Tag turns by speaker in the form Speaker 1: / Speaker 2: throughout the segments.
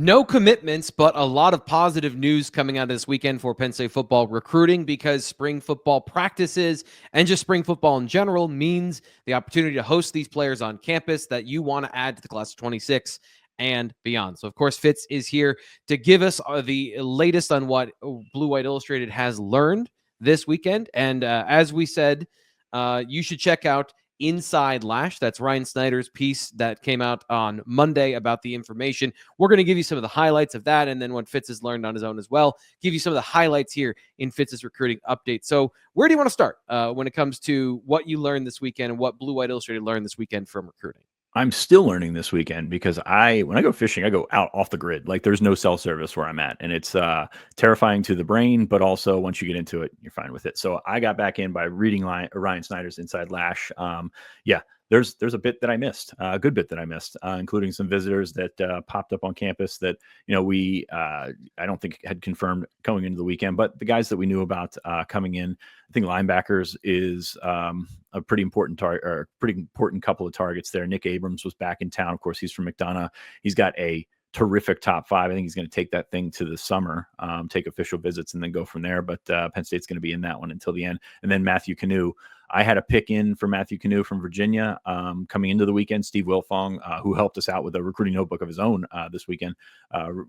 Speaker 1: No commitments, but a lot of positive news coming out of this weekend for Penn State football recruiting, because spring football practices and just spring football in general means the opportunity to host these players on campus that you want to add to the class of 26 and beyond. So, of course, Fitz is here to give us the latest on what Blue White Illustrated has learned this weekend. And as we said, you should check out Inside Lash. That's Ryan Snyder's piece that came out on Monday about the information. We're going to give you some of the highlights of that, and then what Fitz has learned on his own as well. Give you some of the highlights here in Fitz's recruiting update. So where do you want to start when it comes to what you learned this weekend and what Blue White Illustrated learned this weekend from recruiting?
Speaker 2: I'm still learning this weekend because when I go fishing, I go out off the grid. Like there's no cell service where I'm at, and it's terrifying to the brain, but also once you get into it, you're fine with it. So I got back in by reading Ryan Snyder's Inside Lash. Yeah, there's a bit that I missed, a good bit that I missed, including some visitors that popped up on campus that we I don't think had confirmed going into the weekend, but the guys that we knew about coming in. I think linebackers is a pretty important target, or a pretty important couple of targets there. Nick Abrams was back in town. Of course, he's from McDonough. He's got a terrific top 5. I think he's going to take that thing to the summer, take official visits, and then go from there. But Penn State's going to be in that one until the end. And then Matthew Canoe. I had a pick in for Matthew Canoe from Virginia coming into the weekend. Steve Wilfong, who helped us out with a recruiting notebook of his own this weekend,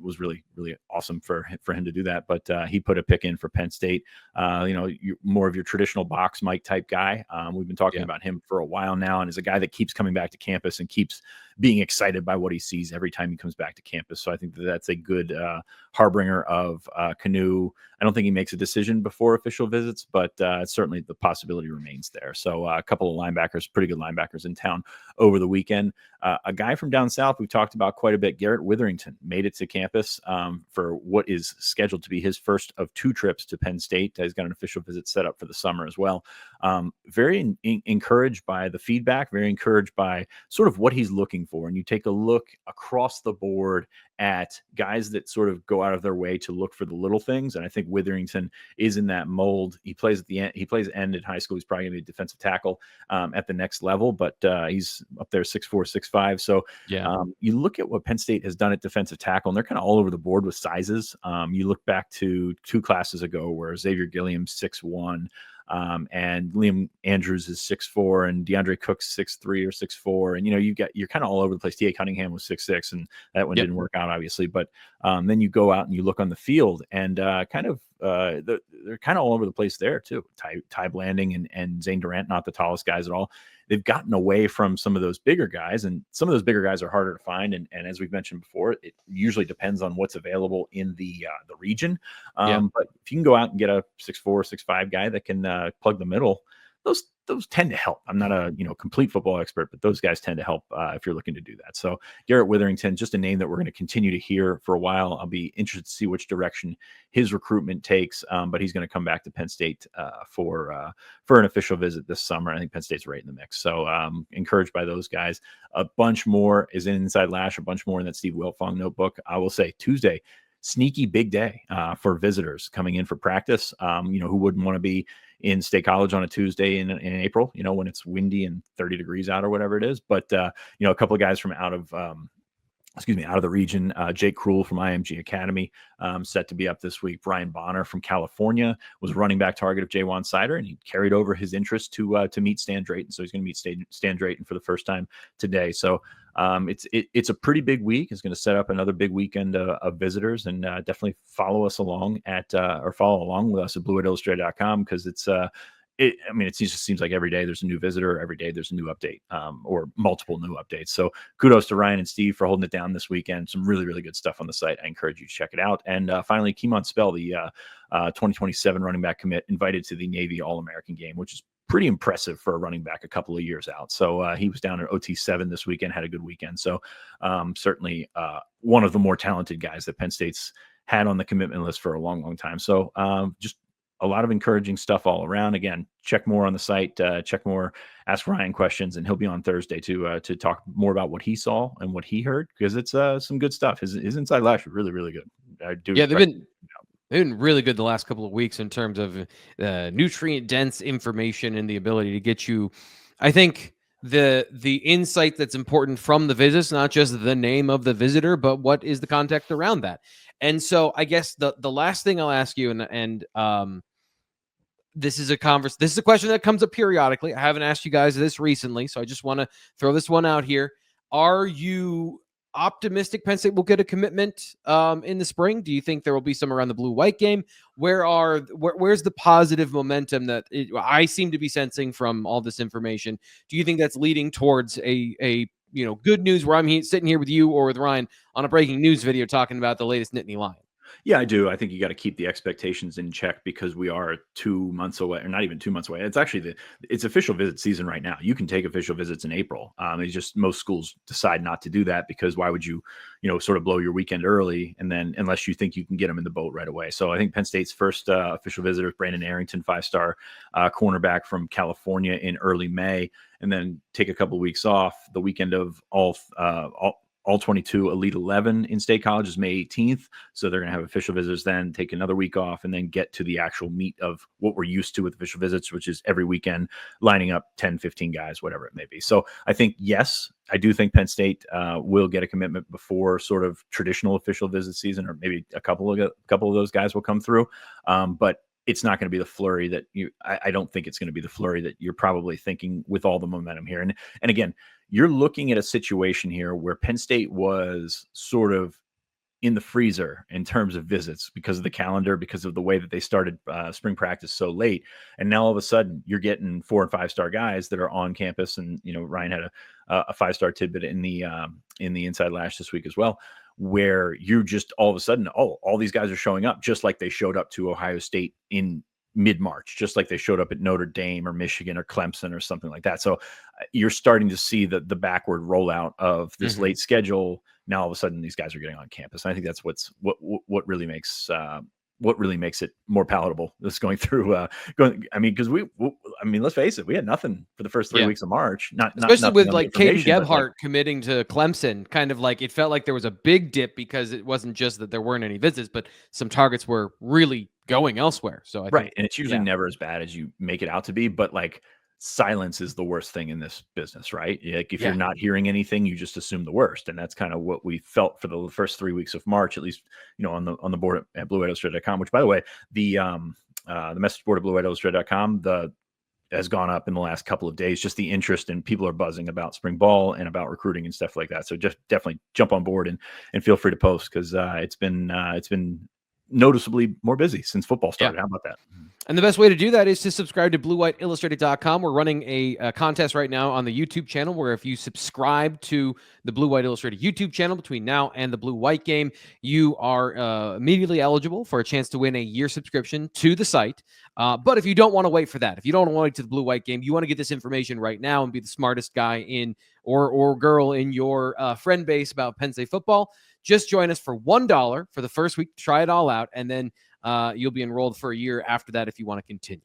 Speaker 2: was really, really awesome for him to do that. But he put a pick in for Penn State. More of your traditional box Mike type guy. We've been talking about him for a while now, and is a guy that keeps coming back to campus and keeps being excited by what he sees every time he comes back to campus. So I think that's a good harbinger of Canoe. I don't think he makes a decision before official visits, but certainly the possibility remains there. So a couple of linebackers, pretty good linebackers in town over the weekend. A guy from down south we've talked about quite a bit, Garrett Witherington, made it to campus for what is scheduled to be his first of 2 trips to Penn State. He's got an official visit set up for the summer as well. Very encouraged by the feedback, very encouraged by sort of what he's looking for. And you take a look across the board at guys that sort of go out of their way to look for the little things. And I think Witherington is in that mold. He plays at the end. He plays end in high school. He's probably going to be a defensive tackle at the next level, but he's up there 6'4", 6'5". So you look at what Penn State has done at defensive tackle, and they're kind of all over the board with sizes. You look back to 2 classes ago where Xavier Gilliam's 6'1", and Liam Andrews is 6'4", and DeAndre Cook's 6'3" or 6'4", and you're kind of all over the place. T.A. Cunningham was 6'6", and that one didn't work out, obviously. But then you go out and you look on the field, and they're kind of all over the place there too. Ty Blanding and Zane Durant, not the tallest guys at all. They've gotten away from some of those bigger guys, and some of those bigger guys are harder to find. And as we've mentioned before, it usually depends on what's available in the region. But if you can go out and get a 6'4", 6'5" guy that can plug the middle, those tend to help. I'm not a complete football expert, but those guys tend to help if you're looking to do that. So Garrett Witherington, just a name that we're going to continue to hear for a while. I'll be interested to see which direction his recruitment takes, but he's going to come back to Penn State for an official visit this summer. I think Penn State's right in the mix. So encouraged by those guys. A bunch more is in Inside Lash, a bunch more in that Steve Wilfong notebook. I will say Tuesday, sneaky big day for visitors coming in for practice. Who wouldn't want to be in State College on a Tuesday in April, when it's windy and 30 degrees out or whatever it is. But, a couple of guys from out of the region. Jake Krull from IMG Academy set to be up this week. Brian Bonner from California was running back target of Jaywan Sider, and he carried over his interest to meet Stan Drayton. So he's going to meet Stan Drayton for the first time today. So it's a pretty big week. It's going to set up another big weekend of visitors, and definitely follow us along follow along with us at blueillustrated.com, because it just seems like every day there's a new visitor, every day there's a new update, or multiple new updates. So kudos to Ryan and Steve for holding it down this weekend. Some really, really good stuff on the site. I encourage you to check it out. And finally, Keemon Spell, the 2027 running back commit, invited to the Navy All-American game, which is pretty impressive for a running back a couple of years out. So he was down at OT7 this weekend, had a good weekend. So certainly one of the more talented guys that Penn State's had on the commitment list for a long, long time. So just a lot of encouraging stuff all around. Again, check more on the site, check more, ask Ryan questions, and he'll be on Thursday to talk more about what he saw and what he heard, because it's some good stuff. His Inside Lash are really, really good.
Speaker 1: They've been really good the last couple of weeks in terms of nutrient dense information and the ability to get you, I think, the insight that's important from the visits, not just the name of the visitor, but what is the context around that. And so I guess the last thing I'll ask you, and this is a question that comes up periodically. I haven't asked you guys this recently, so I just want to throw this one out here. Are you optimistic Penn State will get a commitment in the spring? Do you think there will be some around the blue-white game? Where's the positive momentum that I seem to be sensing from all this information? Do you think that's leading towards a good news where I'm sitting here with you or with Ryan on a breaking news video talking about the latest Nittany line?
Speaker 2: Yeah, I do. I think you got to keep the expectations in check because we are 2 months away, or not even 2 months away. It's actually it's official visit season right now. You can take official visits in April. It's just most schools decide not to do that because why would you, sort of blow your weekend early and then unless you think you can get them in the boat right away. So I think Penn State's first official visitor is Brandon Arrington, 5-star cornerback from California in early May, and then take a couple of weeks off. The weekend of all 22 Elite 11 in State College is May 18th. So they're going to have official visitors then, take another week off, and then get to the actual meat of what we're used to with official visits, which is every weekend lining up 10, 15 guys, whatever it may be. So I think, yes, I do think Penn State will get a commitment before sort of traditional official visit season, or maybe a couple of those guys will come through. But it's not going to be the flurry that I don't think it's going to be the flurry that you're probably thinking with all the momentum here. And again, you're looking at a situation here where Penn State was sort of in the freezer in terms of visits because of the calendar, because of the way that they started spring practice so late. And now all of a sudden you're getting 4 and 5-star guys that are on campus. And, Ryan had a 5-star tidbit in the Inside Lash this week as well, where you just all of a sudden, all these guys are showing up just like they showed up to Ohio State in mid-March, just like they showed up at Notre Dame or Michigan or Clemson or something like that. So you're starting to see the backward rollout of this late schedule. Now all of a sudden these guys are getting on campus. And I think that's what really makes it more palatable. This going through because let's face it, we had nothing for the first 3 weeks of March.
Speaker 1: Especially with like Caden Gebhardt committing to Clemson, kind of like it felt like there was a big dip because it wasn't just that there weren't any visits, but some targets were really going elsewhere. So I think,
Speaker 2: and it's usually never as bad as you make it out to be, but like silence is the worst thing in this business, right? Like if you're not hearing anything, you just assume the worst. And that's kind of what we felt for the first 3 weeks of March, at least, on the board at BlueWhiteIllustrated.com, which by the way, the message board at BlueWhiteIllustrated.com, has gone up in the last couple of days, just the interest and people are buzzing about spring ball and about recruiting and stuff like that. So just definitely jump on board and feel free to post because it's been noticeably more busy since football started. How about that?
Speaker 1: And the best way to do that is to subscribe to BlueWhiteIllustrated.com. We're running a contest right now on the YouTube channel where if you subscribe to the Blue White Illustrated YouTube channel between now and the Blue White game, you are immediately eligible for a chance to win a year subscription to the site. But if you don't want to wait for that, if you don't want to wait to the Blue White game, you want to get this information right now and be the smartest guy in or girl in your friend base about Penn State football, just join us for $1 for the first week to try it all out, and then you'll be enrolled for a year after that if you want to continue.